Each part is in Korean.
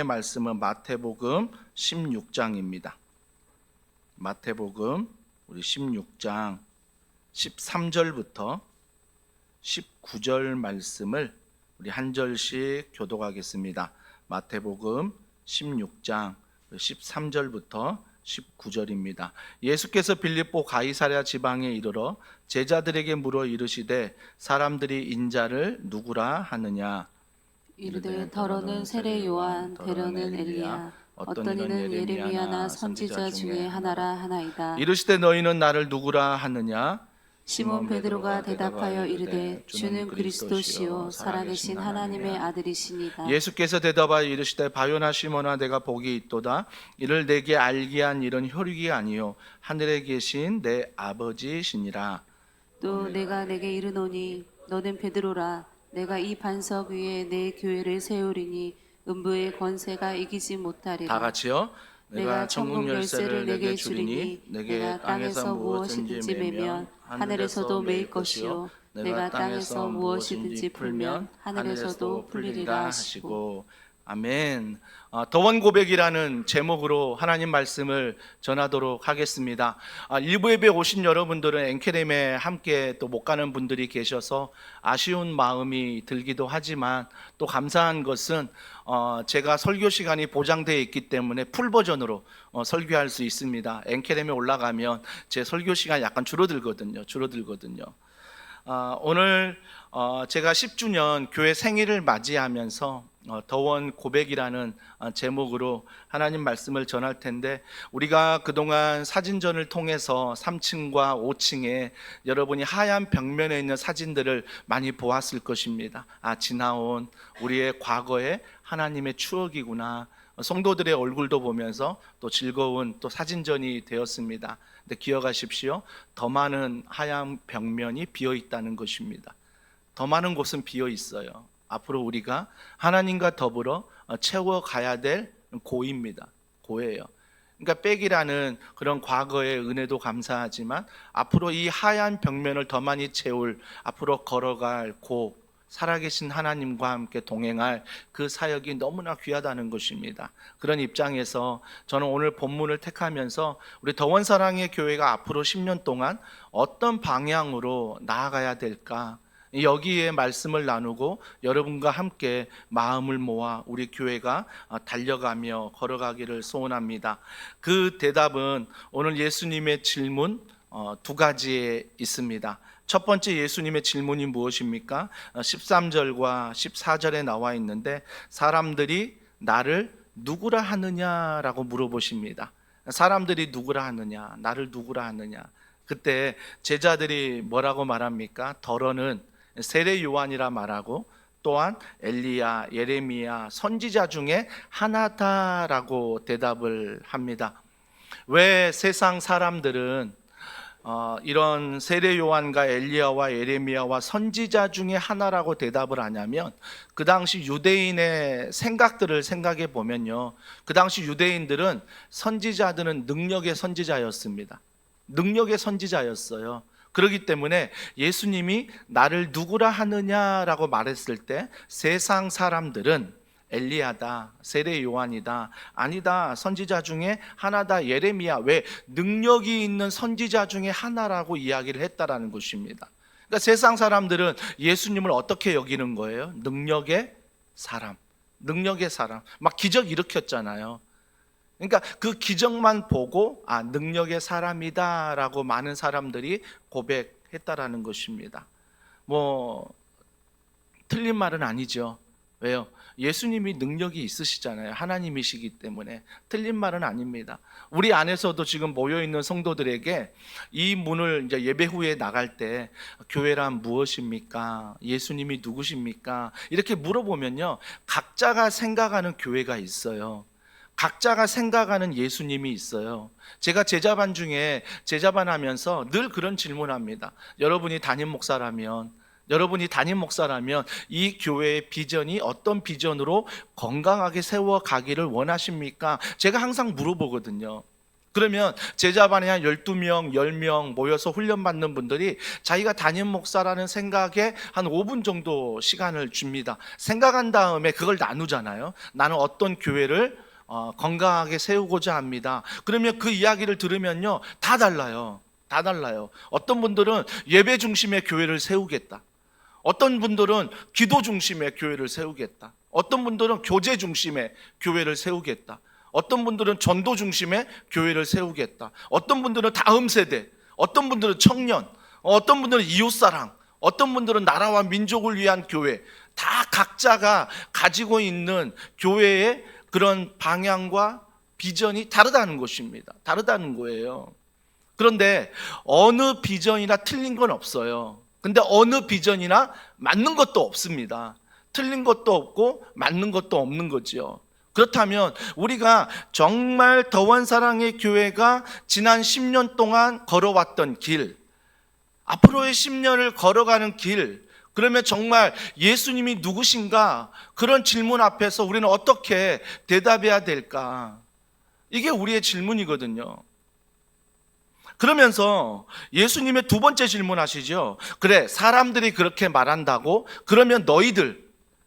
말씀은 마태복음 16장입니다. 마태복음 우리 16장 13절부터 19절 말씀을 우리 한 절씩 교독하겠습니다. 마태복음 16장 13절부터 19절입니다. 예수께서 빌립보 가이사랴 지방에 이르러 제자들에게 물어 이르시되 사람들이 인자를 누구라 하느냐? 이르되 더러는 세례 요한, 대러는 엘리야, 어떤 이는 예레미야나 선지자 중에 하나라 하나이다. 이르시되 너희는 나를 누구라 하느냐? 시몬 베드로가 대답하여 이르되 주는 그리스도시요 살아계신 하나님의 아들이시니라. 예수께서 대답하여 이르시되 바요나 시몬아 내가 복이 있도다. 이를 내게 알게 한 일은 혈육이 아니요 하늘에 계신 내 아버지시니라. 또 내가 내게 이르노니 너는 베드로라. 내가 이 반석 위에 내 교회를 세우리니 음부의 권세가 이기지 못하리라. 다 같이요. 내가 천국 열쇠를 내게 주리니 내가 땅에서 무엇이든지 매면 하늘에서도 매일 것이요 내가 땅에서 무엇이든지 풀면 하늘에서도 풀리리라 하시고. 아멘. 더원 고백이라는 제목으로 하나님 말씀을 전하도록 하겠습니다. 일부 예배 오신 여러분들은 엔케렘에 함께 또 못 가는 분들이 계셔서 아쉬운 마음이 들기도 하지만 또 감사한 것은 제가 설교 시간이 보장되어 있기 때문에 풀 버전으로 설교할 수 있습니다. 엔케렘에 올라가면 제 설교 시간이 약간 줄어들거든요. 오늘 제가 10주년 교회 생일을 맞이하면서 더원 고백이라는 제목으로 하나님 말씀을 전할 텐데, 우리가 그동안 사진전을 통해서 3층과 5층에 여러분이 하얀 벽면에 있는 사진들을 많이 보았을 것입니다. 지나온 우리의 과거의 하나님의 추억이구나. 성도들의 얼굴도 보면서 또 즐거운 또 사진전이 되었습니다. 근데 기억하십시오. 더 많은 하얀 벽면이 비어 있다는 것입니다. 더 많은 곳은 비어 있어요. 앞으로 우리가 하나님과 더불어 채워가야 될 고입니다. 고예요. 그러니까 백이라는 그런 과거의 은혜도 감사하지만 앞으로 이 하얀 벽면을 더 많이 채울, 앞으로 걸어갈 고, 살아계신 하나님과 함께 동행할 그 사역이 너무나 귀하다는 것입니다. 그런 입장에서 저는 오늘 본문을 택하면서 우리 더원사랑의 교회가 앞으로 10년 동안 어떤 방향으로 나아가야 될까, 여기에 말씀을 나누고 여러분과 함께 마음을 모아 우리 교회가 달려가며 걸어가기를 소원합니다. 그 대답은 오늘 예수님의 질문 두 가지에 있습니다. 첫 번째 예수님의 질문이 무엇입니까? 13절과 14절에 나와 있는데, 사람들이 나를 누구라 하느냐라고 물어보십니다. 사람들이 누구라 하느냐, 나를 누구라 하느냐. 그때 제자들이 뭐라고 말합니까? 더러는 세례 요한이라 말하고, 또한 엘리야, 예레미야, 선지자 중에 하나다라고 대답을 합니다. 왜 세상 사람들은 이런 세례 요한과 엘리야와 예레미야와 선지자 중에 하나라고 대답을 하냐면, 그 당시 유대인의 생각들을 생각해 보면요, 그 당시 유대인들은 선지자들은 능력의 선지자였습니다. 능력의 선지자였어요. 그렇기 때문에 예수님이 나를 누구라 하느냐라고 말했을 때 세상 사람들은 엘리야다, 세례 요한이다, 아니다, 선지자 중에 하나다, 예레미야, 왜 능력이 있는 선지자 중에 하나라고 이야기를 했다라는 것입니다. 그러니까 세상 사람들은 예수님을 어떻게 여기는 거예요? 능력의 사람, 막 기적 일으켰잖아요. 그러니까 그 기적만 보고 능력의 사람이다라고 많은 사람들이 고백했다라는 것입니다. 틀린 말은 아니죠. 왜요? 예수님이 능력이 있으시잖아요. 하나님이시기 때문에 틀린 말은 아닙니다. 우리 안에서도 지금 모여있는 성도들에게 이 문을 이제 예배 후에 나갈 때 교회란 무엇입니까? 예수님이 누구십니까? 이렇게 물어보면요, 각자가 생각하는 교회가 있어요. 각자가 생각하는 예수님이 있어요. 제가 제자반 중에 제자반 하면서 늘 그런 질문합니다. 여러분이 담임 목사라면 이 교회의 비전이 어떤 비전으로 건강하게 세워가기를 원하십니까? 제가 항상 물어보거든요. 그러면 제자반에 한 12명, 10명 모여서 훈련받는 분들이 자기가 담임 목사라는 생각에 한 5분 정도 시간을 줍니다. 생각한 다음에 그걸 나누잖아요. 나는 어떤 교회를 건강하게 세우고자 합니다. 그러면 그 이야기를 들으면요, 다 달라요. 다 달라요. 어떤 분들은 예배 중심의 교회를 세우겠다. 어떤 분들은 기도 중심의 교회를 세우겠다. 어떤 분들은 교제 중심의 교회를 세우겠다. 어떤 분들은 전도 중심의 교회를 세우겠다. 어떤 분들은 다음 세대, 어떤 분들은 청년, 어떤 분들은 이웃사랑, 어떤 분들은 나라와 민족을 위한 교회. 다 각자가 가지고 있는 교회의 그런 방향과 비전이 다르다는 것입니다. 다르다는 거예요. 그런데 어느 비전이나 틀린 건 없어요. 근데 어느 비전이나 맞는 것도 없습니다. 틀린 것도 없고 맞는 것도 없는 거지요. 그렇다면 우리가 정말 더원 사랑의 교회가 지난 10년 동안 걸어왔던 길, 앞으로의 10년을 걸어가는 길, 그러면 정말 예수님이 누구신가? 그런 질문 앞에서 우리는 어떻게 대답해야 될까? 이게 우리의 질문이거든요. 그러면서 예수님의 두 번째 질문하시죠. 그래, 사람들이 그렇게 말한다고? 그러면 너희들,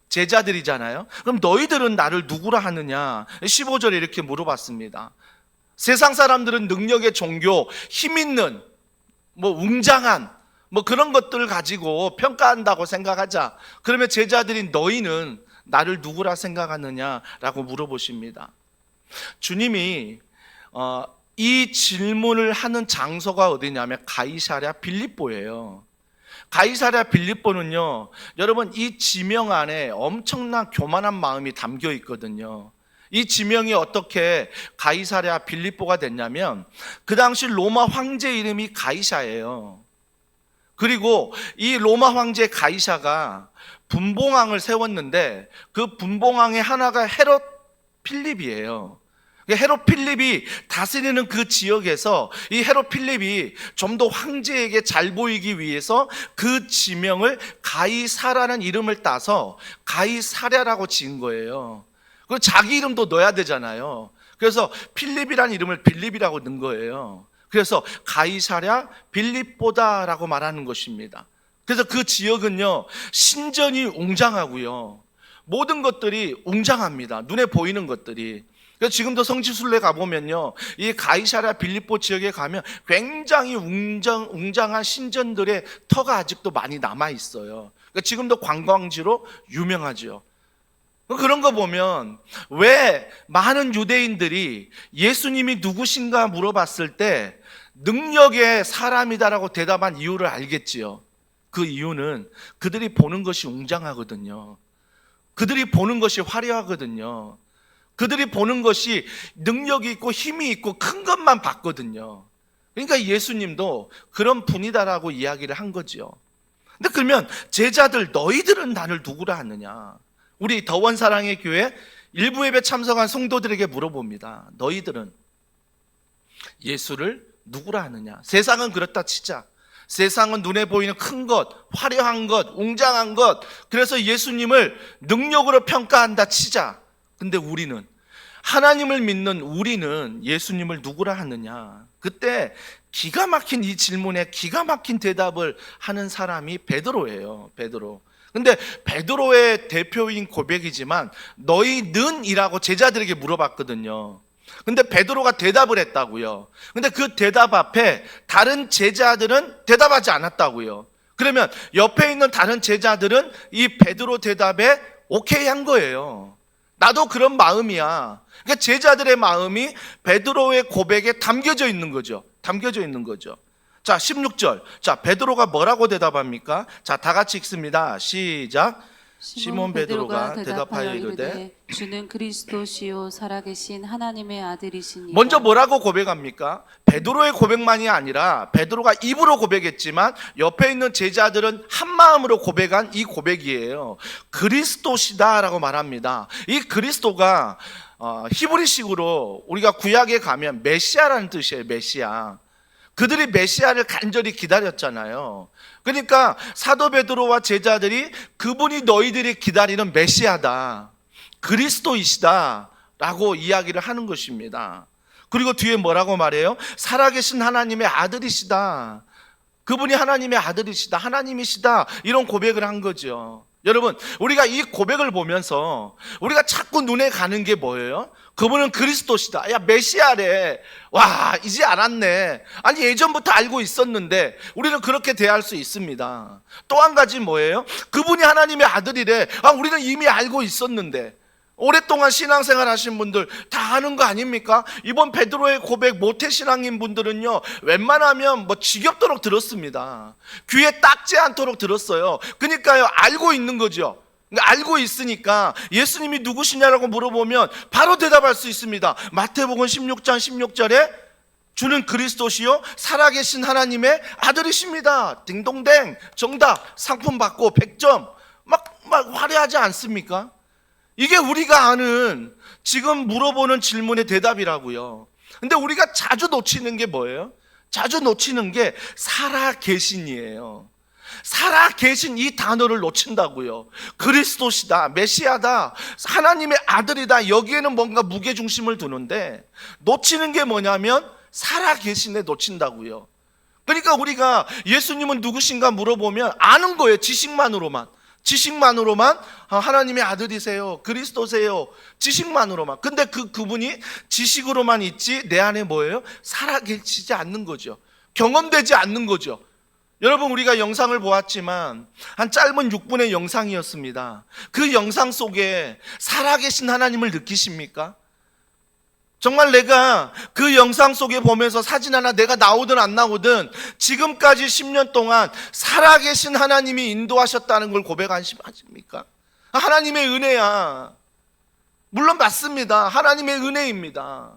제자들이잖아요. 그럼 너희들은 나를 누구라 하느냐? 15절에 이렇게 물어봤습니다. 세상 사람들은 능력의 종교, 힘 있는, 웅장한, 그런 것들을 가지고 평가한다고 생각하자. 그러면 제자들인 너희는 나를 누구라 생각하느냐라고 물어보십니다. 주님이 이 질문을 하는 장소가 어디냐면 가이사랴 빌립보예요. 가이사랴 빌립보는요, 여러분 이 지명 안에 엄청난 교만한 마음이 담겨 있거든요. 이 지명이 어떻게 가이사랴 빌립보가 됐냐면 그 당시 로마 황제 이름이 가이사예요. 그리고 이 로마 황제 가이사가 분봉왕을 세웠는데 그 분봉왕의 하나가 헤롯 필립이에요. 헤롯 필립이 다스리는 그 지역에서 이 헤롯 필립이 좀 더 황제에게 잘 보이기 위해서 그 지명을 가이사라는 이름을 따서 가이사랴라고 지은 거예요. 그리고 자기 이름도 넣어야 되잖아요. 그래서 필립이라는 이름을 빌립이라고 넣은 거예요. 그래서 가이사랴 빌립보다라고 말하는 것입니다. 그래서 그 지역은요, 신전이 웅장하고요, 모든 것들이 웅장합니다. 눈에 보이는 것들이. 그래서 지금도 성지순례 가보면요, 이 가이사랴 빌립보 지역에 가면 굉장히 웅장한 신전들의 터가 아직도 많이 남아 있어요. 그러니까 지금도 관광지로 유명하죠. 그런 거 보면 왜 많은 유대인들이 예수님이 누구신가 물어봤을 때 능력의 사람이다라고 대답한 이유를 알겠지요. 그 이유는 그들이 보는 것이 웅장하거든요. 그들이 보는 것이 화려하거든요. 그들이 보는 것이 능력이 있고 힘이 있고 큰 것만 봤거든요. 그러니까 예수님도 그런 분이다라고 이야기를 한 거죠. 근데 그러면 제자들 너희들은 나를 누구라 하느냐? 우리 더원 사랑의 교회 일부 예배 참석한 성도들에게 물어봅니다. 너희들은 예수를 누구라 하느냐? 세상은 그렇다 치자. 세상은 눈에 보이는 큰 것, 화려한 것, 웅장한 것, 그래서 예수님을 능력으로 평가한다 치자. 근데 우리는, 하나님을 믿는 우리는 예수님을 누구라 하느냐? 그때 기가 막힌 이 질문에 기가 막힌 대답을 하는 사람이 베드로예요. 베드로. 근데 베드로의 대표인 고백이지만 너희는이라고 제자들에게 물어봤거든요. 근데 베드로가 대답을 했다고요. 근데 그 대답 앞에 다른 제자들은 대답하지 않았다고요. 그러면 옆에 있는 다른 제자들은 이 베드로 대답에 오케이 한 거예요. 나도 그런 마음이야. 그러니까 제자들의 마음이 베드로의 고백에 담겨져 있는 거죠. 담겨져 있는 거죠. 자, 16절. 자, 베드로가 뭐라고 대답합니까? 자, 다 같이 읽습니다. 시작. 시몬 베드로가 대답하여 이르되 주는 그리스도시요 살아계신 하나님의 아들이시니. 먼저 뭐라고 고백합니까? 베드로의 고백만이 아니라 베드로가 입으로 고백했지만 옆에 있는 제자들은 한 마음으로 고백한 이 고백이에요. 그리스도시다라고 말합니다. 이 그리스도가 히브리식으로 우리가 구약에 가면 메시아라는 뜻이에요. 메시아. 그들이 메시아를 간절히 기다렸잖아요. 그러니까 사도 베드로와 제자들이 그분이 너희들이 기다리는 메시아다, 그리스도이시다 라고 이야기를 하는 것입니다. 그리고 뒤에 뭐라고 말해요? 살아계신 하나님의 아들이시다. 그분이 하나님의 아들이시다. 하나님이시다. 이런 고백을 한 거죠. 여러분, 우리가 이 고백을 보면서 우리가 자꾸 눈에 가는 게 뭐예요? 그분은 그리스도시다. 야, 메시아래. 와, 이제 알았네. 아니, 예전부터 알고 있었는데 우리는 그렇게 대할 수 있습니다. 또 한 가지 뭐예요? 그분이 하나님의 아들이래. 아, 우리는 이미 알고 있었는데. 오랫동안 신앙생활 하신 분들 다 아는 거 아닙니까? 이번 베드로의 고백 모태신앙인 분들은요, 웬만하면 뭐 지겹도록 들었습니다. 귀에 딱지 않도록 들었어요. 그러니까요, 알고 있는 거죠. 알고 있으니까 예수님이 누구시냐라고 물어보면 바로 대답할 수 있습니다. 마태복음 16장 16절에 주는 그리스도시요 살아계신 하나님의 아들이십니다. 딩동댕, 정답, 상품 받고 100점. 막 화려하지 않습니까? 이게 우리가 아는 지금 물어보는 질문의 대답이라고요. 근데 우리가 자주 놓치는 게 뭐예요? 자주 놓치는 게 살아계신이에요. 살아계신 이 단어를 놓친다고요. 그리스도시다, 메시아다, 하나님의 아들이다. 여기에는 뭔가 무게중심을 두는데 놓치는 게 뭐냐면 살아계신에 놓친다고요. 그러니까 우리가 예수님은 누구신가 물어보면 아는 거예요. 지식만으로만 하나님의 아들이세요, 그리스도세요, 지식만으로만. 근데 그분이 지식으로만 있지 내 안에 뭐예요? 살아계시지 않는 거죠. 경험되지 않는 거죠. 여러분, 우리가 영상을 보았지만 한 짧은 6분의 영상이었습니다. 그 영상 속에 살아계신 하나님을 느끼십니까? 정말 내가 그 영상 속에 보면서 사진 하나 내가 나오든 안 나오든 지금까지 10년 동안 살아계신 하나님이 인도하셨다는 걸 고백하십니까? 하나님의 은혜야. 물론 맞습니다. 하나님의 은혜입니다.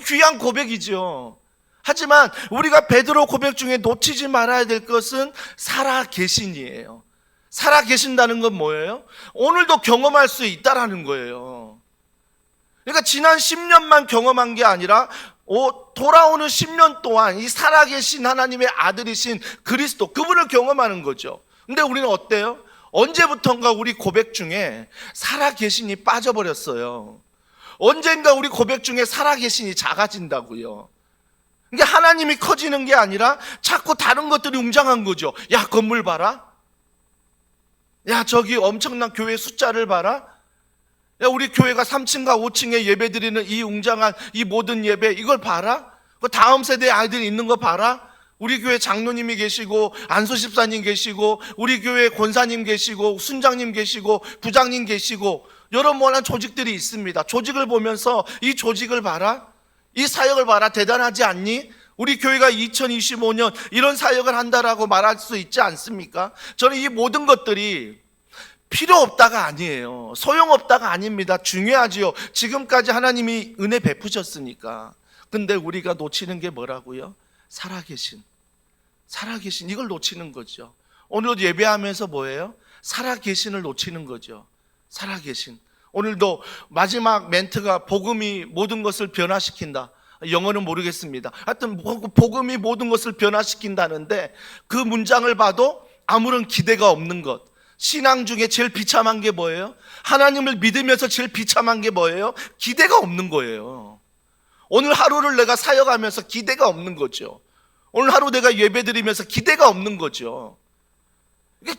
귀한 고백이죠. 하지만 우리가 베드로 고백 중에 놓치지 말아야 될 것은 살아계신이에요. 살아계신다는 건 뭐예요? 오늘도 경험할 수 있다라는 거예요. 그러니까 지난 10년만 경험한 게 아니라 돌아오는 10년 동안 이 살아계신 하나님의 아들이신 그리스도, 그분을 경험하는 거죠. 근데 우리는 어때요? 언제부턴가 우리 고백 중에 살아계신이 빠져버렸어요. 언젠가 우리 고백 중에 살아계신이 작아진다고요. 그러니까 하나님이 커지는 게 아니라 자꾸 다른 것들이 웅장한 거죠. 야, 건물 봐라. 야, 저기 엄청난 교회 숫자를 봐라. 야, 우리 교회가 3층과 5층에 예배 드리는 이 웅장한 이 모든 예배, 이걸 봐라. 그 다음 세대 아이들이 있는 거 봐라. 우리 교회 장로님이 계시고 안소집사님 계시고 우리 교회 권사님 계시고 순장님 계시고 부장님 계시고 여러 모난 조직들이 있습니다. 조직을 보면서 이 조직을 봐라, 이 사역을 봐라, 대단하지 않니? 우리 교회가 2025년 이런 사역을 한다라고 말할 수 있지 않습니까? 저는 이 모든 것들이 필요 없다가 아니에요. 소용없다가 아닙니다. 중요하지요. 지금까지 하나님이 은혜 베푸셨으니까. 근데 우리가 놓치는 게 뭐라고요? 살아계신 이걸 놓치는 거죠. 오늘도 예배하면서 뭐예요? 살아계신을 놓치는 거죠. 살아계신. 오늘도 마지막 멘트가 복음이 모든 것을 변화시킨다. 영어는 모르겠습니다. 하여튼 복음이 모든 것을 변화시킨다는데 그 문장을 봐도 아무런 기대가 없는 것. 신앙 중에 제일 비참한 게 뭐예요? 하나님을 믿으면서 제일 비참한 게 뭐예요? 기대가 없는 거예요. 오늘 하루를 내가 사역하면서 기대가 없는 거죠. 오늘 하루 내가 예배드리면서 기대가 없는 거죠.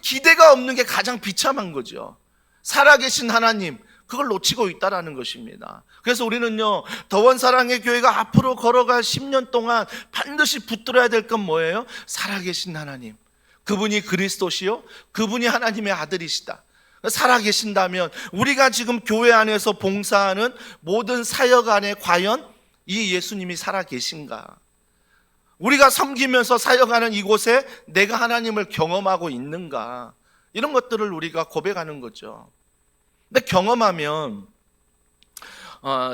기대가 없는 게 가장 비참한 거죠. 살아계신 하나님, 그걸 놓치고 있다라는 것입니다. 그래서 우리는요, 더원 사랑의 교회가 앞으로 걸어갈 10년 동안 반드시 붙들어야 될 건 뭐예요? 살아계신 하나님, 그분이 그리스도시요, 그분이 하나님의 아들이시다. 살아계신다면 우리가 지금 교회 안에서 봉사하는 모든 사역 안에 과연 이 예수님이 살아계신가? 우리가 섬기면서 사역하는 이곳에 내가 하나님을 경험하고 있는가? 이런 것들을 우리가 고백하는 거죠. 근데 경험하면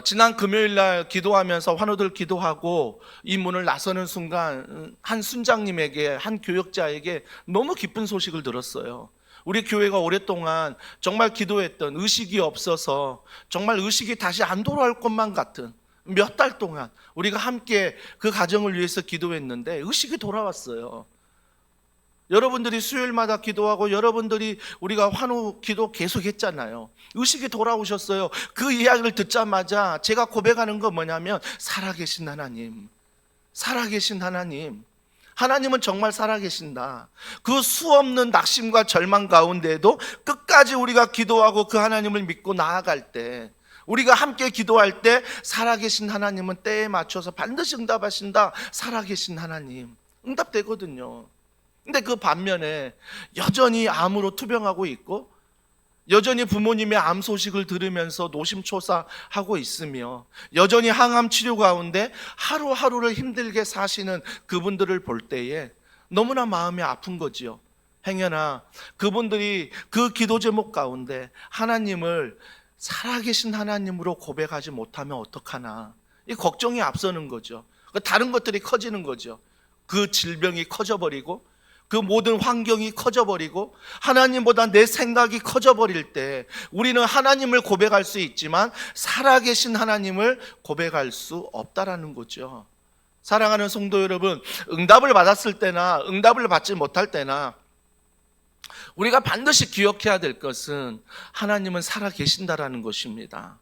지난 금요일 날 기도하면서 환우들 기도하고 이 문을 나서는 순간 한 순장님에게, 한 교역자에게 너무 기쁜 소식을 들었어요. 우리 교회가 오랫동안 정말 기도했던, 의식이 없어서 정말 의식이 다시 안 돌아올 것만 같은 몇 달 동안 우리가 함께 그 가정을 위해서 기도했는데 의식이 돌아왔어요. 여러분들이 수요일마다 기도하고 여러분들이 우리가 환호 기도 계속 했잖아요. 의식이 돌아오셨어요. 그 이야기를 듣자마자 제가 고백하는 건 뭐냐면 살아계신 하나님, 살아계신 하나님, 하나님은 정말 살아계신다. 그 수없는 낙심과 절망 가운데에도 끝까지 우리가 기도하고 그 하나님을 믿고 나아갈 때, 우리가 함께 기도할 때 살아계신 하나님은 때에 맞춰서 반드시 응답하신다. 살아계신 하나님 응답되거든요. 근데 그 반면에 여전히 암으로 투병하고 있고 여전히 부모님의 암 소식을 들으면서 노심초사하고 있으며 여전히 항암 치료 가운데 하루하루를 힘들게 사시는 그분들을 볼 때에 너무나 마음이 아픈 거지요. 행여나 그분들이 그 기도 제목 가운데 하나님을 살아계신 하나님으로 고백하지 못하면 어떡하나, 이 걱정이 앞서는 거죠. 다른 것들이 커지는 거죠. 그 질병이 커져버리고 그 모든 환경이 커져버리고 하나님보다 내 생각이 커져버릴 때 우리는 하나님을 고백할 수 있지만 살아계신 하나님을 고백할 수 없다라는 거죠. 사랑하는 성도 여러분, 응답을 받았을 때나 응답을 받지 못할 때나 우리가 반드시 기억해야 될 것은 하나님은 살아계신다라는 것입니다.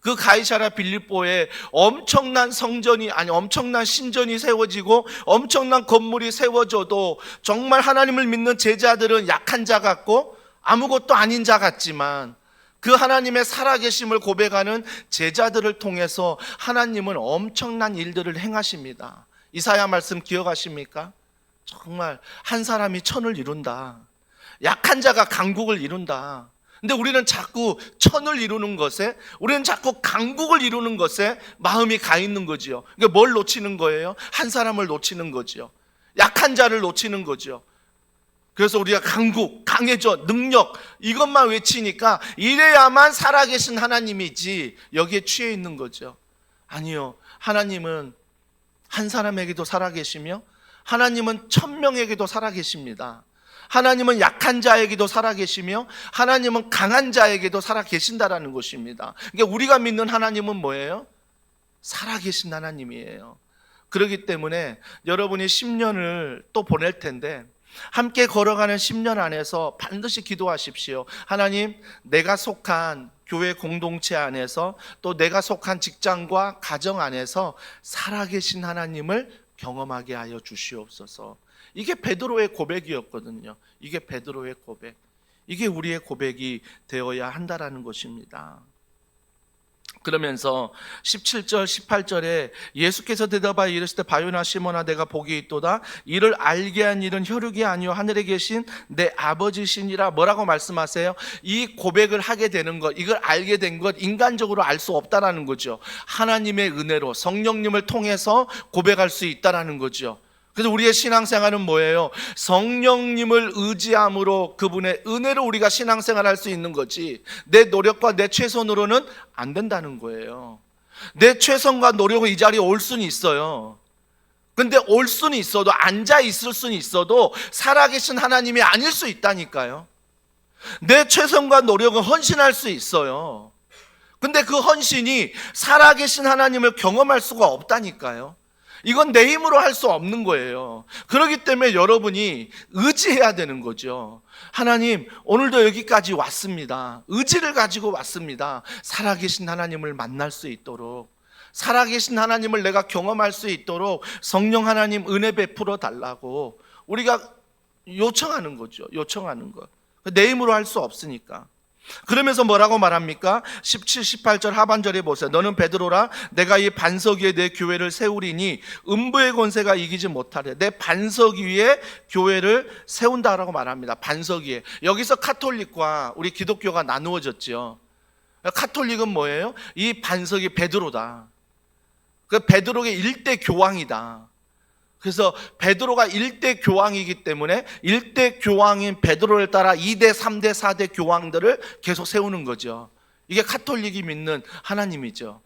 그 가이사랴 빌립보에 엄청난 성전이, 아니 엄청난 신전이 세워지고 엄청난 건물이 세워져도 정말 하나님을 믿는 제자들은 약한 자 같고 아무것도 아닌 자 같지만 그 하나님의 살아계심을 고백하는 제자들을 통해서 하나님은 엄청난 일들을 행하십니다. 이사야 말씀 기억하십니까? 정말 한 사람이 천을 이룬다. 약한 자가 강국을 이룬다. 근데 우리는 자꾸 천을 이루는 것에, 우리는 자꾸 강국을 이루는 것에 마음이 가 있는 거지요. 그러니까 뭘 놓치는 거예요? 한 사람을 놓치는 거지요. 약한 자를 놓치는 거죠. 그래서 우리가 강국, 강해져, 능력 이것만 외치니까 이래야만 살아계신 하나님이지 여기에 취해 있는 거죠. 아니요, 하나님은 한 사람에게도 살아계시며 하나님은 1000명에게도 살아계십니다. 하나님은 약한 자에게도 살아계시며 하나님은 강한 자에게도 살아계신다라는 것입니다. 그러니까 우리가 믿는 하나님은 뭐예요? 살아계신 하나님이에요. 그렇기 때문에 여러분이 10년을 또 보낼 텐데 함께 걸어가는 10년 안에서 반드시 기도하십시오. 하나님, 내가 속한 교회 공동체 안에서 또 내가 속한 직장과 가정 안에서 살아계신 하나님을 경험하게 하여 주시옵소서. 이게 베드로의 고백이었거든요. 이게 베드로의 고백. 이게 우리의 고백이 되어야 한다라는 것입니다. 그러면서 17절 18절에 예수께서 대답하여 이르시되 바요나 시몬아 내가 복이 있도다. 이를 알게 한 일은 혈육이 아니요 하늘에 계신 내 아버지시니라. 뭐라고 말씀하세요? 이 고백을 하게 되는 것, 이걸 알게 된 것 인간적으로 알 수 없다라는 거죠. 하나님의 은혜로 성령님을 통해서 고백할 수 있다라는 거죠. 그래서 우리의 신앙생활은 뭐예요? 성령님을 의지함으로 그분의 은혜로 우리가 신앙생활을 할 수 있는 거지 내 노력과 내 최선으로는 안 된다는 거예요. 내 최선과 노력은 이 자리에 올 수는 있어요. 근데 올 수는 있어도, 앉아 있을 수는 있어도 살아계신 하나님이 아닐 수 있다니까요. 내 최선과 노력은 헌신할 수 있어요. 근데 그 헌신이 살아계신 하나님을 경험할 수가 없다니까요. 이건 내 힘으로 할 수 없는 거예요. 그렇기 때문에 여러분이 의지해야 되는 거죠. 하나님, 오늘도 여기까지 왔습니다. 의지를 가지고 왔습니다. 살아계신 하나님을 만날 수 있도록, 살아계신 하나님을 내가 경험할 수 있도록 성령 하나님 은혜 베풀어 달라고 우리가 요청하는 거죠. 요청하는 것. 내 힘으로 할 수 없으니까. 그러면서 뭐라고 말합니까? 17, 18절 하반절에 보세요. 너는 베드로라. 내가 이 반석 위에 내 교회를 세우리니 음부의 권세가 이기지 못하래. 내 반석 위에 교회를 세운다라고 말합니다. 반석 위에. 여기서 카톨릭과 우리 기독교가 나누어졌죠. 카톨릭은 뭐예요? 이 반석이 베드로다. 그 베드로의 일대 교황이다. 그래서 베드로가 1대 교황이기 때문에 1대 교황인 베드로를 따라 2대, 3대, 4대 교황들을 계속 세우는 거죠. 이게 카톨릭이 믿는 하나님이죠.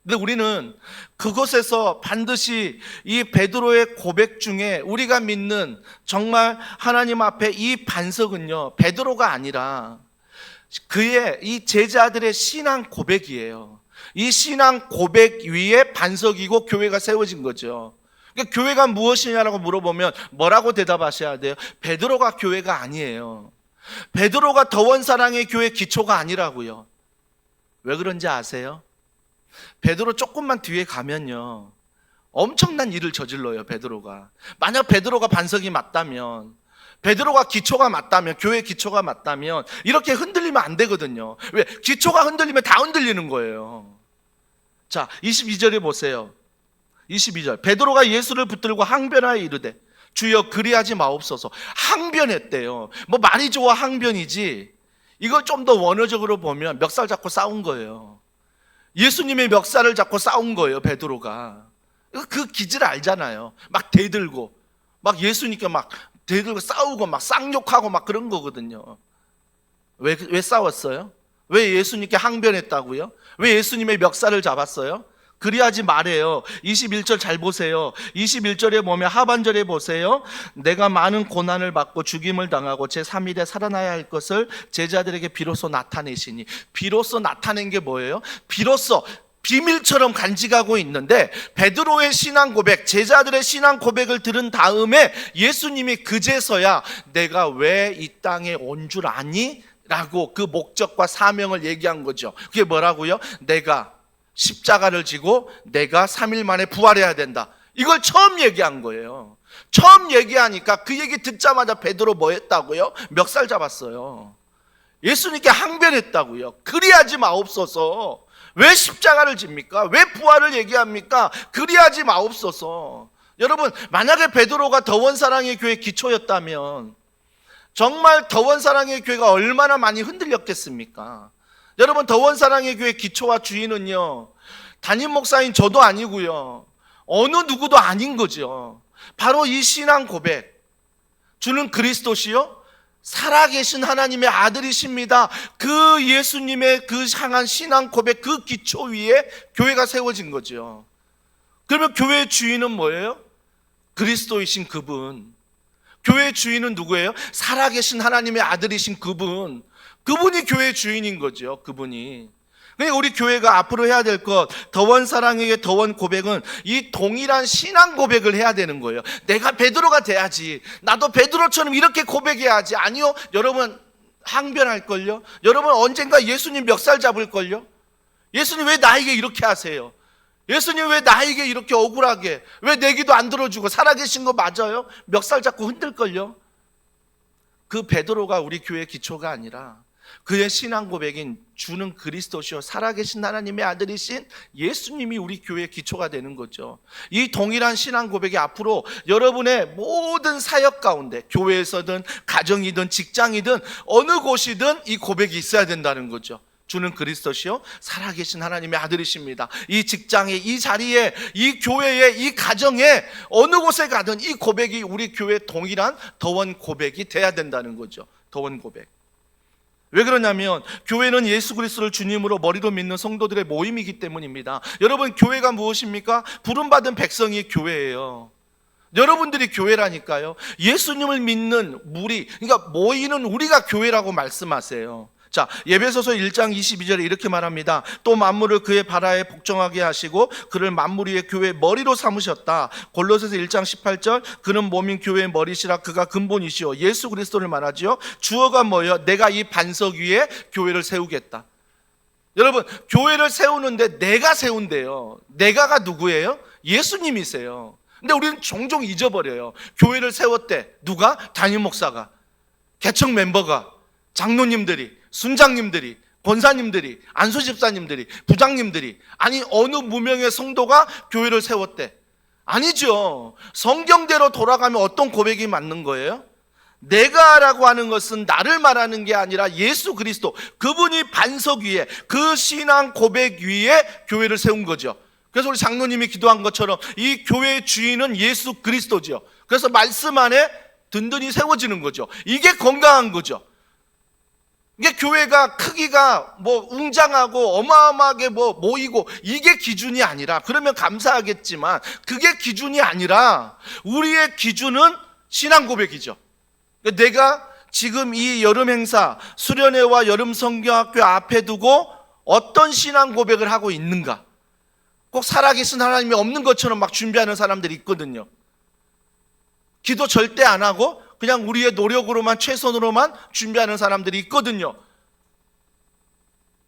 근데 우리는 그곳에서 반드시 이 베드로의 고백 중에 우리가 믿는 정말 하나님 앞에 이 반석은요, 베드로가 아니라 그의 이 제자들의 신앙 고백이에요. 이 신앙 고백 위에 반석이고 교회가 세워진 거죠. 그러니까 교회가 무엇이냐라고 물어보면 뭐라고 대답하셔야 돼요? 베드로가 교회가 아니에요. 베드로가 더원 사랑의 교회 기초가 아니라고요. 왜 그런지 아세요? 베드로 조금만 뒤에 가면요, 엄청난 일을 저질러요. 베드로가 만약 베드로가 반석이 맞다면, 베드로가 기초가 맞다면, 교회 기초가 맞다면 이렇게 흔들리면 안 되거든요. 왜? 기초가 흔들리면 다 흔들리는 거예요. 자, 22절에 보세요. 22절, 베드로가 예수를 붙들고 항변하여 이르되 주여 그리하지 마옵소서. 항변했대요. 뭐 말이 좋아 항변이지, 이걸 좀 더 원어적으로 보면 멱살 잡고 싸운 거예요. 예수님의 멱살을 잡고 싸운 거예요, 베드로가. 그 기질 알잖아요. 막 대들고, 막 예수님께 막 대들고 싸우고 막 쌍욕하고 막 그런 거거든요. 왜 싸웠어요? 왜 예수님께 항변했다고요? 왜 예수님의 멱살을 잡았어요? 그리하지 말아요. 21절 잘 보세요. 21절에 보면 하반절에 보세요. 내가 많은 고난을 받고 죽임을 당하고 제3일에 살아나야 할 것을 제자들에게 비로소 나타내시니. 비로소 나타낸 게 뭐예요? 비로소 비밀처럼 간직하고 있는데, 베드로의 신앙 고백, 제자들의 신앙 고백을 들은 다음에 예수님이 그제서야 내가 왜 이 땅에 온 줄 아니? 라고 그 목적과 사명을 얘기한 거죠. 그게 뭐라고요? 내가 십자가를 지고 내가 3일 만에 부활해야 된다. 이걸 처음 얘기한 거예요. 처음 얘기하니까 그 얘기 듣자마자 베드로 뭐 했다고요? 멱살 잡았어요. 예수님께 항변했다고요. 그리하지 마옵소서. 왜 십자가를 집니까? 왜 부활을 얘기합니까? 그리하지 마옵소서. 여러분, 만약에 베드로가 더원 사랑의 교회 기초였다면 정말 더원 사랑의 교회가 얼마나 많이 흔들렸겠습니까? 여러분, 더원 사랑의 교회 기초와 주인은요, 담임 목사인 저도 아니고요, 어느 누구도 아닌 거죠. 바로 이 신앙 고백, 주는 그리스도시요 살아계신 하나님의 아들이십니다. 그 예수님의 그 향한 신앙 고백, 그 기초 위에 교회가 세워진 거죠. 그러면 교회의 주인은 뭐예요? 그리스도이신 그분. 교회의 주인은 누구예요? 살아계신 하나님의 아들이신 그분. 그분이 교회의 주인인 거죠. 그분이. 그러니까 우리 교회가 앞으로 해야 될 것, 더원 사랑에게 더원 고백은 이 동일한 신앙 고백을 해야 되는 거예요. 내가 베드로가 돼야지, 나도 베드로처럼 이렇게 고백해야지. 아니요, 여러분 항변할걸요. 여러분 언젠가 예수님 멱살 잡을걸요. 예수님 왜 나에게 이렇게 하세요? 예수님 왜 나에게 이렇게 억울하게, 왜 내 기도 안 들어주고, 살아계신 거 맞아요? 멱살 잡고 흔들걸요. 그 베드로가 우리 교회의 기초가 아니라 그의 신앙 고백인 주는 그리스도시요 살아계신 하나님의 아들이신 예수님이 우리 교회의 기초가 되는 거죠. 이 동일한 신앙 고백이 앞으로 여러분의 모든 사역 가운데, 교회에서든 가정이든 직장이든 어느 곳이든 이 고백이 있어야 된다는 거죠. 주는 그리스도시요 살아계신 하나님의 아들이십니다. 이 직장에, 이 자리에, 이 교회에, 이 가정에, 어느 곳에 가든 이 고백이 우리 교회의 동일한 더원 고백이 돼야 된다는 거죠. 더원 고백. 왜 그러냐면 교회는 예수 그리스도를 주님으로 머리로 믿는 성도들의 모임이기 때문입니다. 여러분, 교회가 무엇입니까? 부름받은 백성이 교회예요. 여러분들이 교회라니까요. 예수님을 믿는 무리, 그러니까 모이는 우리가 교회라고 말씀하세요. 자, 에베소서 1장 22절에 이렇게 말합니다. 또 만물을 그의 발아에 복종하게 하시고 그를 만물 위의 교회의 머리로 삼으셨다. 골로새서 1장 18절, 그는 몸인 교회의 머리시라. 그가 근본이시오. 예수 그리스도를 말하지요. 주어가 뭐예요? 내가 이 반석 위에 교회를 세우겠다. 여러분, 교회를 세우는데 내가 세운대요. 내가가 누구예요? 예수님이세요. 근데 우리는 종종 잊어버려요. 교회를 세웠대. 누가? 담임 목사가, 개척 멤버가, 장로님들이, 순장님들이, 권사님들이, 안수집사님들이, 부장님들이, 아니 어느 무명의 성도가 교회를 세웠대. 아니죠. 성경대로 돌아가면 어떤 고백이 맞는 거예요? 내가라고 하는 것은 나를 말하는 게 아니라 예수 그리스도, 그분이 반석 위에, 그 신앙 고백 위에 교회를 세운 거죠. 그래서 우리 장로님이 기도한 것처럼 이 교회의 주인은 예수 그리스도죠. 그래서 말씀 안에 든든히 세워지는 거죠. 이게 건강한 거죠. 이게 교회가 크기가 뭐 웅장하고 어마어마하게 뭐 모이고 이게 기준이 아니라, 그러면 감사하겠지만 그게 기준이 아니라 우리의 기준은 신앙 고백이죠. 내가 지금 이 여름 행사 수련회와 여름 성경학교 앞에 두고 어떤 신앙 고백을 하고 있는가, 꼭 살아계신 하나님이 없는 것처럼 막 준비하는 사람들이 있거든요. 기도 절대 안 하고 그냥 우리의 노력으로만, 최선으로만 준비하는 사람들이 있거든요.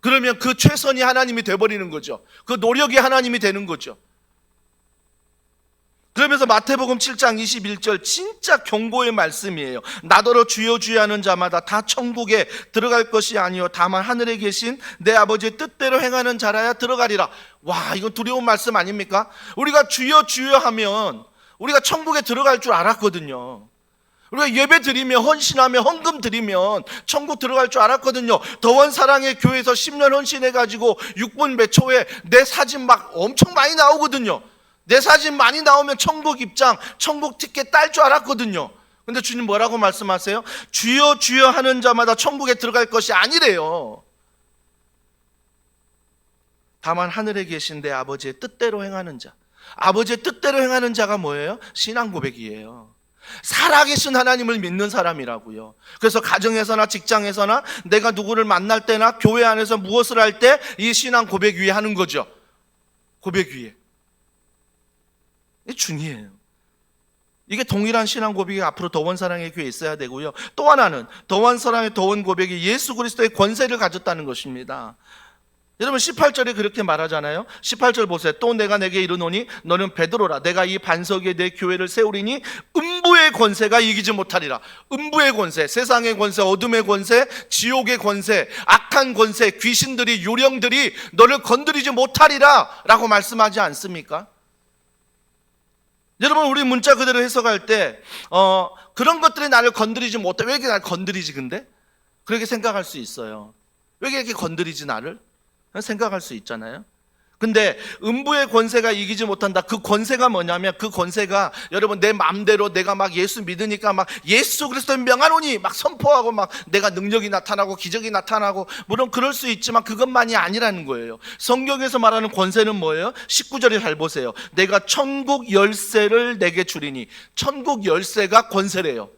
그러면 그 최선이 하나님이 돼버리는 거죠. 그 노력이 하나님이 되는 거죠. 그러면서 마태복음 7장 21절 진짜 경고의 말씀이에요. 나더러 주여 주여 하는 자마다 다 천국에 들어갈 것이 아니요 다만 하늘에 계신 내 아버지의 뜻대로 행하는 자라야 들어가리라. 와, 이건 두려운 말씀 아닙니까? 우리가 주여 주여 하면 우리가 천국에 들어갈 줄 알았거든요. 우리가 예배 드리면, 헌신하며 헌금 드리면 천국 들어갈 줄 알았거든요. 더원 사랑의 교회에서 10년 헌신해가지고 6분 몇 초에 내 사진 막 엄청 많이 나오거든요. 내 사진 많이 나오면 천국 입장, 천국 티켓 딸 줄 알았거든요. 근데 주님 뭐라고 말씀하세요? 주여 주여 하는 자마다 천국에 들어갈 것이 아니래요. 다만 하늘에 계신 내 아버지의 뜻대로 행하는 자. 아버지의 뜻대로 행하는 자가 뭐예요? 신앙 고백이에요. 살아계신 하나님을 믿는 사람이라고요. 그래서 가정에서나 직장에서나 내가 누구를 만날 때나 교회 안에서 무엇을 할 때 이 신앙 고백 위에 하는 거죠. 고백 위에. 이게 중요해요. 이게 동일한 신앙 고백이 앞으로 더원 사랑의 교회에 있어야 되고요. 또 하나는 더원 사랑의 더원 고백이 예수 그리스도의 권세를 가졌다는 것입니다. 여러분 18절에 그렇게 말하잖아요. 18절 보세요. 또 내가 내게 이르노니 너는 베드로라. 내가 이 반석 위에 내 교회를 세우리니 음부의 권세가 이기지 못하리라. 음부의 권세, 세상의 권세, 어둠의 권세, 지옥의 권세, 악한 권세, 귀신들이, 유령들이 너를 건드리지 못하리라 라고 말씀하지 않습니까? 여러분 우리 문자 그대로 해석할 때 그런 것들이 나를 건드리지 못해. 왜 이렇게 나를 건드리지 근데? 그렇게 생각할 수 있어요. 왜 이렇게 건드리지 나를? 생각할 수 있잖아요. 근데 음부의 권세가 이기지 못한다. 그 권세가 뭐냐면 그 권세가 여러분 내 마음대로 내가 막 예수 믿으니까 막 예수 그리스도의 명하노니 막 선포하고 막 내가 능력이 나타나고 기적이 나타나고 물론 그럴 수 있지만 그것만이 아니라는 거예요. 성경에서 말하는 권세는 뭐예요? 19절에 잘 보세요. 내가 천국 열쇠를 내게 주리니. 천국 열쇠가 권세래요.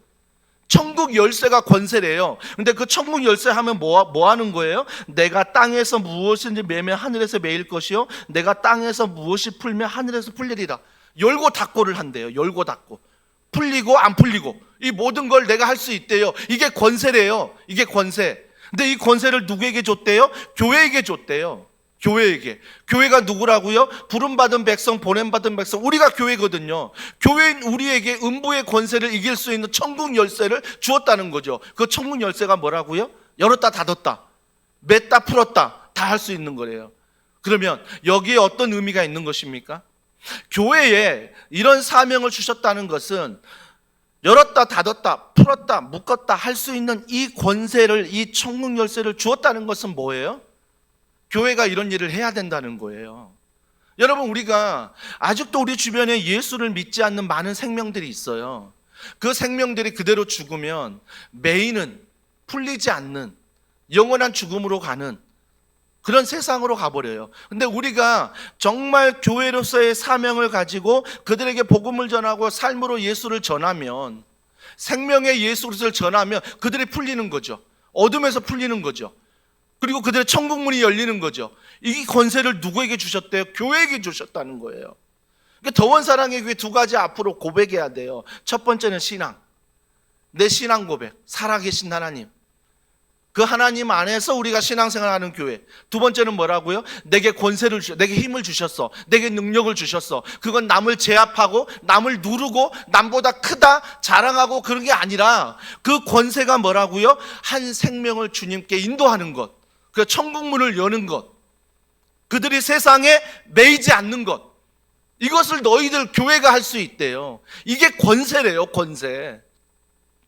천국 열쇠가 권세래요. 근데 그 천국 열쇠 하면 뭐 하는 거예요? 내가 땅에서 무엇인지 매면 하늘에서 매일 것이요 내가 땅에서 무엇이 풀면 하늘에서 풀리리라. 열고 닫고를 한대요. 열고 닫고 풀리고 안 풀리고 이 모든 걸 내가 할 수 있대요. 이게 권세래요. 이게 권세. 근데 이 권세를 누구에게 줬대요? 교회에게 줬대요. 교회에게. 교회가 누구라고요? 부름받은 백성, 보냄받은 백성. 우리가 교회거든요. 교회인 우리에게 음부의 권세를 이길 수 있는 천국 열쇠를 주었다는 거죠. 그 천국 열쇠가 뭐라고요? 열었다 닫았다, 맸다 풀었다 다 할 수 있는 거래요. 그러면 여기에 어떤 의미가 있는 것입니까? 교회에 이런 사명을 주셨다는 것은 열었다 닫았다 풀었다 묶었다 할 수 있는 이 권세를, 이 천국 열쇠를 주었다는 것은 뭐예요? 교회가 이런 일을 해야 된다는 거예요. 여러분 우리가 아직도 우리 주변에 예수를 믿지 않는 많은 생명들이 있어요. 그 생명들이 그대로 죽으면 매이는 풀리지 않는 영원한 죽음으로 가는 그런 세상으로 가버려요. 근데 우리가 정말 교회로서의 사명을 가지고 그들에게 복음을 전하고 삶으로 예수를 전하면, 생명의 예수 그리스도를 전하면 그들이 풀리는 거죠. 어둠에서 풀리는 거죠. 그리고 그들의 천국 문이 열리는 거죠. 이 권세를 누구에게 주셨대요? 교회에게 주셨다는 거예요. 그러니까 더원 사랑의 교회 두 가지 앞으로 고백해야 돼요. 첫 번째는 신앙. 내 신앙 고백. 살아계신 하나님. 그 하나님 안에서 우리가 신앙생활하는 교회. 두 번째는 뭐라고요? 내게 권세를 주셨어. 내게 힘을 주셨어. 내게 능력을 주셨어. 그건 남을 제압하고 남을 누르고 남보다 크다 자랑하고 그런 게 아니라 그 권세가 뭐라고요? 한 생명을 주님께 인도하는 것. 그 천국 문을 여는 것, 그들이 세상에 매이지 않는 것, 이것을 너희들 교회가 할 수 있대요. 이게 권세래요. 권세.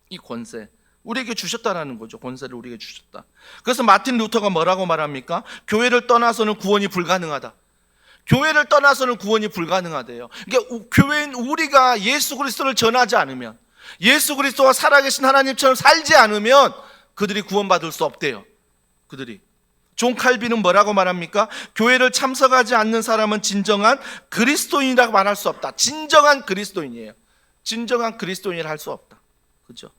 이 권세 우리에게 주셨다라는 거죠. 권세를 우리에게 주셨다. 그래서 마틴 루터가 뭐라고 말합니까? 교회를 떠나서는 구원이 불가능하다. 교회를 떠나서는 구원이 불가능하대요. 그러니까 교회인 우리가 예수 그리스도를 전하지 않으면, 예수 그리스도가 살아계신 하나님처럼 살지 않으면 그들이 구원받을 수 없대요. 그들이. 존 칼빈은 뭐라고 말합니까? 교회를 참석하지 않는 사람은 진정한 그리스도인이라고 말할 수 없다. 진정한 그리스도인이에요. 진정한 그리스도인이라 할 수 없다. 그죠?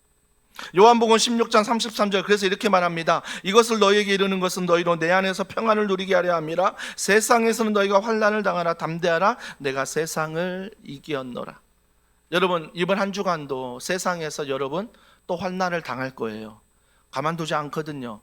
요한복음 16장 33절 그래서 이렇게 말합니다. 이것을 너희에게 이르는 것은 너희로 내 안에서 평안을 누리게 하려 함이라. 세상에서는 너희가 환난을 당하라. 담대하라. 내가 세상을 이기었노라. 여러분, 이번 한 주간도 세상에서 여러분 또 환난을 당할 거예요. 가만두지 않거든요.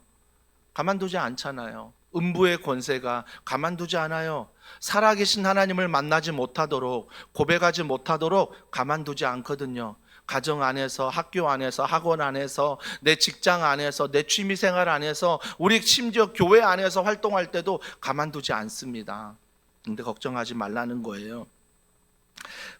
가만두지 않잖아요. 음부의 권세가 가만두지 않아요. 살아계신 하나님을 만나지 못하도록, 고백하지 못하도록 가만두지 않거든요. 가정 안에서, 학교 안에서, 학원 안에서, 내 직장 안에서, 내 취미생활 안에서, 우리 심지어 교회 안에서 활동할 때도 가만두지 않습니다. 근데 걱정하지 말라는 거예요.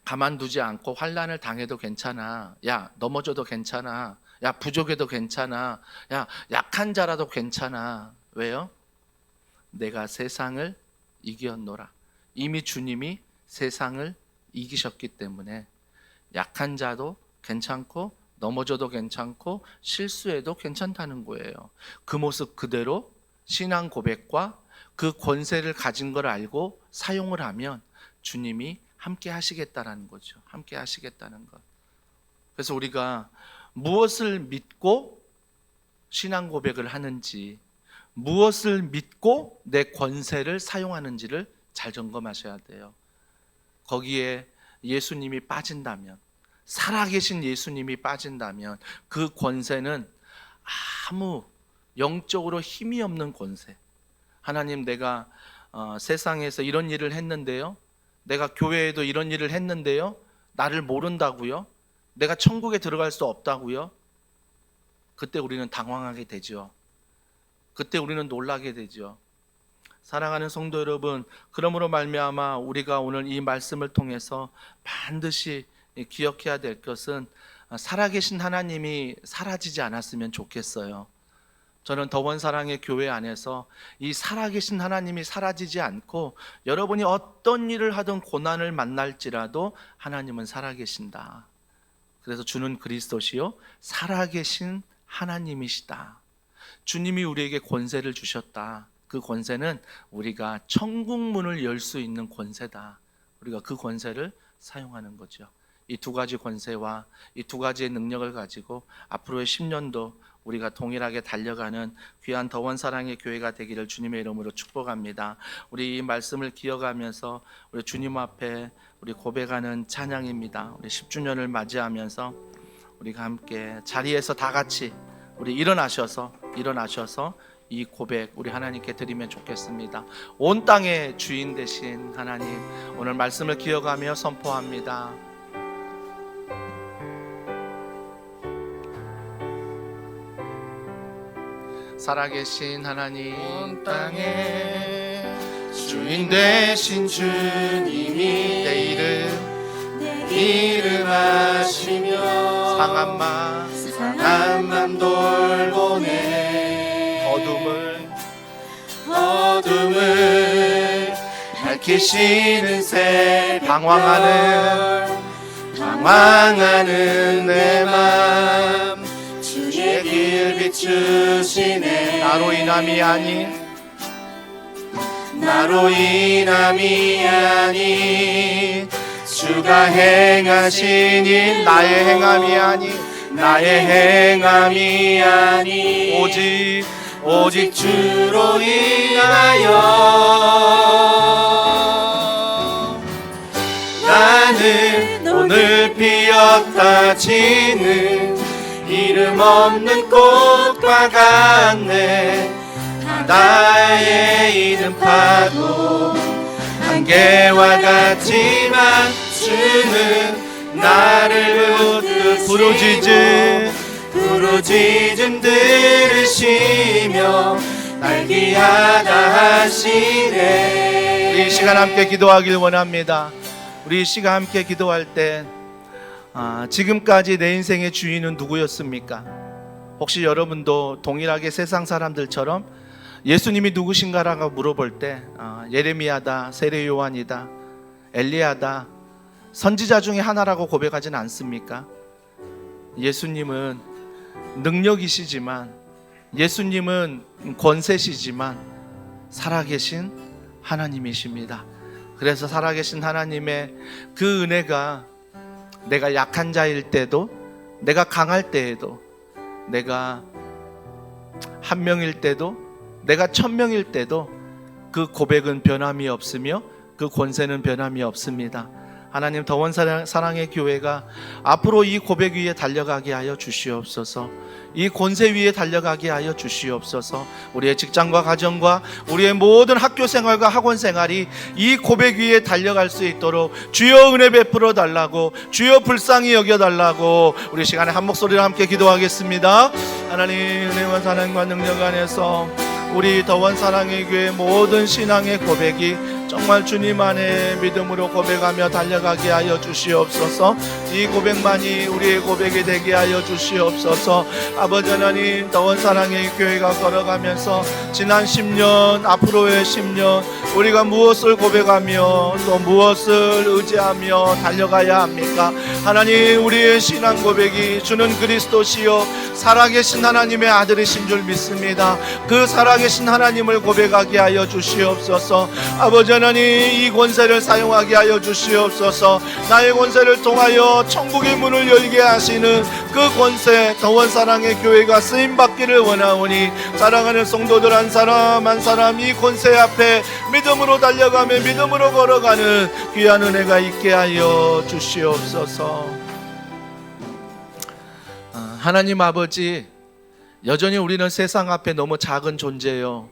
가만두지 않고 환난을 당해도 괜찮아. 야, 넘어져도 괜찮아. 야, 부족해도 괜찮아. 야, 약한 자라도 괜찮아. 왜요? 내가 세상을 이기었노라. 이미 주님이 세상을 이기셨기 때문에 약한 자도 괜찮고 넘어져도 괜찮고 실수해도 괜찮다는 거예요. 그 모습 그대로 신앙 고백과 그 권세를 가진 걸 알고 사용을 하면 주님이 함께 하시겠다라는 거죠. 함께 하시겠다는 것. 그래서 우리가 무엇을 믿고 신앙 고백을 하는지, 무엇을 믿고 내 권세를 사용하는지를 잘 점검하셔야 돼요. 거기에 예수님이 빠진다면, 살아계신 예수님이 빠진다면 그 권세는 아무 영적으로 힘이 없는 권세. 하나님, 내가 세상에서 이런 일을 했는데요, 내가 교회에도 이런 일을 했는데요, 나를 모른다고요? 내가 천국에 들어갈 수 없다고요? 그때 우리는 당황하게 되죠. 그때 우리는 놀라게 되죠. 사랑하는 성도 여러분, 그러므로 말미암아 우리가 오늘 이 말씀을 통해서 반드시 기억해야 될 것은 살아계신 하나님이 사라지지 않았으면 좋겠어요. 저는 더원 사랑의 교회 안에서 이 살아계신 하나님이 사라지지 않고 여러분이 어떤 일을 하든 고난을 만날지라도 하나님은 살아계신다. 그래서 주는 그리스도시요 살아계신 하나님이시다. 주님이 우리에게 권세를 주셨다. 그 권세는 우리가 천국 문을 열 수 있는 권세다. 우리가 그 권세를 사용하는 거죠. 이 두 가지 권세와 이 두 가지의 능력을 가지고 앞으로의 10년도 우리가 동일하게 달려가는 귀한 더원 사랑의 교회가 되기를 주님의 이름으로 축복합니다. 우리 이 말씀을 기억하면서 우리 주님 앞에 우리 고백하는 찬양입니다. 우리 10주년을 맞이하면서 우리가 함께 자리에서 다 같이 우리 일어나셔서 이 고백 우리 하나님께 드리면 좋겠습니다. 온 땅의 주인 되신 하나님, 오늘 말씀을 기억하며 선포합니다. 살아계신 하나님, 온 땅에 주인 되신 주님이 내 이름 하시며 상한 맘 돌보네 어둠을 밝히시는 새 방황하는 내 맘 주의 길 비추시네 나로 인함이 아니 주가 행하신 일 나의 행함이 아니 오직 주로 인하여 나는 오늘 피었다 지는 이름 없는 꽃과 같네 바다에 있는 파도 안개와 같지만 주는 나를 웃듯 부르짖음 들으시며 날기하다 하시네. 우리 이 시간 함께 기도하길 원합니다. 우리 이 시간 함께 기도할 때 지금까지 내 인생의 주인은 누구였습니까? 혹시 여러분도 동일하게 세상 사람들처럼 예수님이 누구신가라고 물어볼 때 예레미야다, 세례 요한이다, 엘리야다, 선지자 중에 하나라고 고백하진 않습니까? 예수님은 능력이시지만, 예수님은 권세시지만 살아계신 하나님이십니다. 그래서 살아계신 하나님의 그 은혜가 내가 약한 자일 때도, 내가 강할 때에도, 내가 1명일 때도, 내가 1000명일 때도 그 고백은 변함이 없으며 그 권세는 변함이 없습니다. 하나님, 더원 사랑의 교회가 앞으로 이 고백 위에 달려가게 하여 주시옵소서. 이 권세 위에 달려가게 하여 주시옵소서. 우리의 직장과 가정과 우리의 모든 학교 생활과 학원 생활이 이 고백 위에 달려갈 수 있도록 주여 은혜 베풀어 달라고, 주여 불쌍히 여겨 달라고 우리 시간에 한 목소리로 함께 기도하겠습니다. 하나님, 은혜와 사랑과 능력 안에서 우리 더원 사랑의 교회 모든 신앙의 고백이 정말 주님 안에 믿음으로 고백하며 달려가게 하여 주시옵소서. 이 고백만이 우리의 고백이 되게 하여 주시옵소서. 아버지 하나님, 더원 사랑의 교회가 걸어가면서 지난 10년, 앞으로의 10년 우리가 무엇을 고백하며 또 무엇을 의지하며 달려가야 합니까? 하나님, 우리의 신앙 고백이 주는 그리스도시요 살아계신 하나님의 아들이신 줄 믿습니다. 그 살아계신 하나님을 고백하게 하여 주시옵소서. 아버지 하나님, 이 권세를 사용하게 하여 주시옵소서. 나의 권세를 통하여 천국의 문을 열게 하시는 그 권세, 더원 사랑의 교회가 쓰임받기를 원하오니 사랑하는 성도들 한 사람 한 사람 이 권세 앞에 믿음으로 달려가며 믿음으로 걸어가는 귀한 은혜가 있게 하여 주시옵소서. 하나님 아버지, 여전히 우리는 세상 앞에 너무 작은 존재요,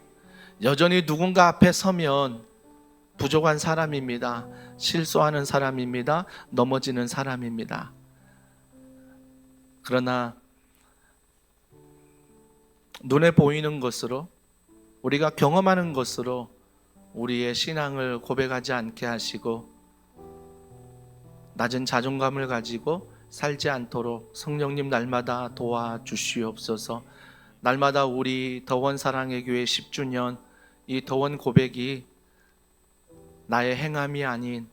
여전히 누군가 앞에 서면 부족한 사람입니다. 실수하는 사람입니다. 넘어지는 사람입니다. 그러나 눈에 보이는 것으로, 우리가 경험하는 것으로 우리의 신앙을 고백하지 않게 하시고 낮은 자존감을 가지고 살지 않도록 성령님 날마다 도와주시옵소서. 날마다 우리 더원 사랑의 교회 10주년 이 더원 고백이 나의 행함이 아닌,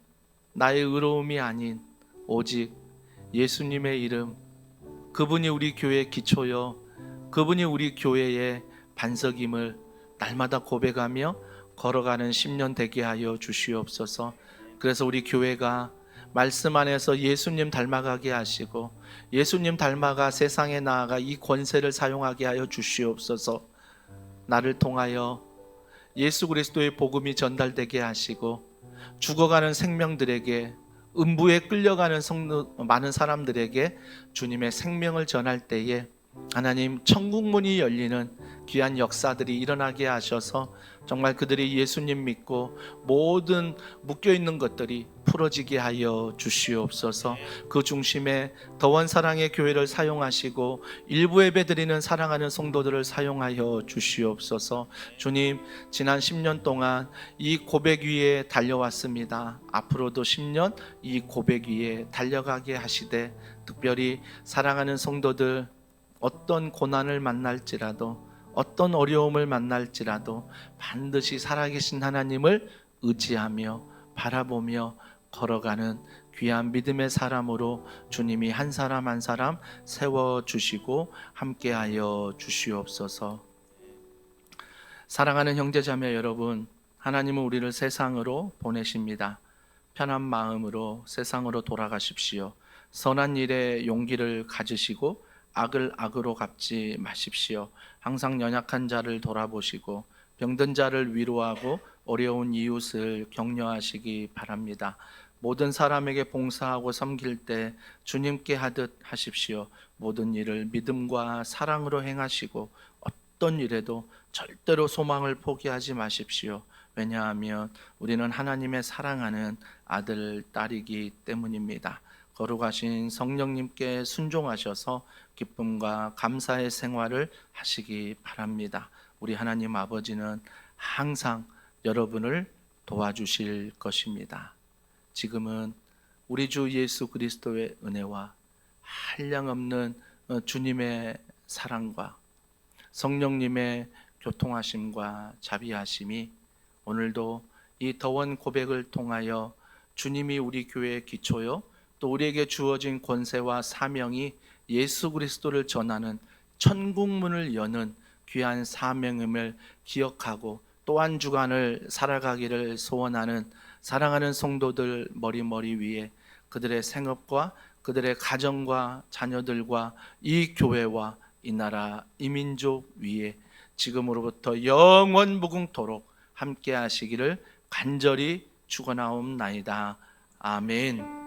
나의 의로움이 아닌 오직 예수님의 이름, 그분이 우리 교회의 기초요, 그분이 우리 교회의 반석임을 날마다 고백하며 걸어가는 10년 되게 하여 주시옵소서. 그래서 우리 교회가 말씀 안에서 예수님 닮아가게 하시고 예수님 닮아가 세상에 나아가 이 권세를 사용하게 하여 주시옵소서. 나를 통하여 예수 그리스도의 복음이 전달되게 하시고 죽어가는 생명들에게, 음부에 끌려가는 많은 사람들에게 주님의 생명을 전할 때에 하나님, 천국문이 열리는 귀한 역사들이 일어나게 하셔서 정말 그들이 예수님 믿고 모든 묶여있는 것들이 풀어지게 하여 주시옵소서. 그 중심에 더원 사랑의 교회를 사용하시고 일부 예배 드리는 사랑하는 성도들을 사용하여 주시옵소서. 주님, 지난 10년 동안 이 고백 위에 달려왔습니다. 앞으로도 10년 이 고백 위에 달려가게 하시되, 특별히 사랑하는 성도들 어떤 고난을 만날지라도, 어떤 어려움을 만날지라도 반드시 살아계신 하나님을 의지하며 바라보며 걸어가는 귀한 믿음의 사람으로 주님이 한 사람 한 사람 세워주시고 함께하여 주시옵소서. 사랑하는 형제자매 여러분, 하나님은 우리를 세상으로 보내십니다. 편한 마음으로 세상으로 돌아가십시오. 선한 일에 용기를 가지시고 악을 악으로 갚지 마십시오. 항상 연약한 자를 돌아보시고 병든 자를 위로하고 어려운 이웃을 격려하시기 바랍니다. 모든 사람에게 봉사하고 섬길 때 주님께 하듯 하십시오. 모든 일을 믿음과 사랑으로 행하시고 어떤 일에도 절대로 소망을 포기하지 마십시오. 왜냐하면 우리는 하나님의 사랑하는 아들, 딸이기 때문입니다. 거룩하신 성령님께 순종하셔서 기쁨과 감사의 생활을 하시기 바랍니다. 우리 하나님 아버지는 항상 여러분을 도와주실 것입니다. 지금은 우리 주 예수 그리스도의 은혜와 한량없는 주님의 사랑과 성령님의 교통하심과 자비하심이 오늘도 이 더원 고백을 통하여 주님이 우리 교회의 기초요, 또 우리에게 주어진 권세와 사명이 예수 그리스도를 전하는 천국문을 여는 귀한 사명임을 기억하고 또 한 주간을 살아가기를 소원하는 사랑하는 성도들 머리 위에 그들의 생업과 그들의 가정과 자녀들과 이 교회와 이 나라 이 민족 위에 지금으로부터 영원 무궁토록 함께 하시기를 간절히 축원하옵나이다. 아멘.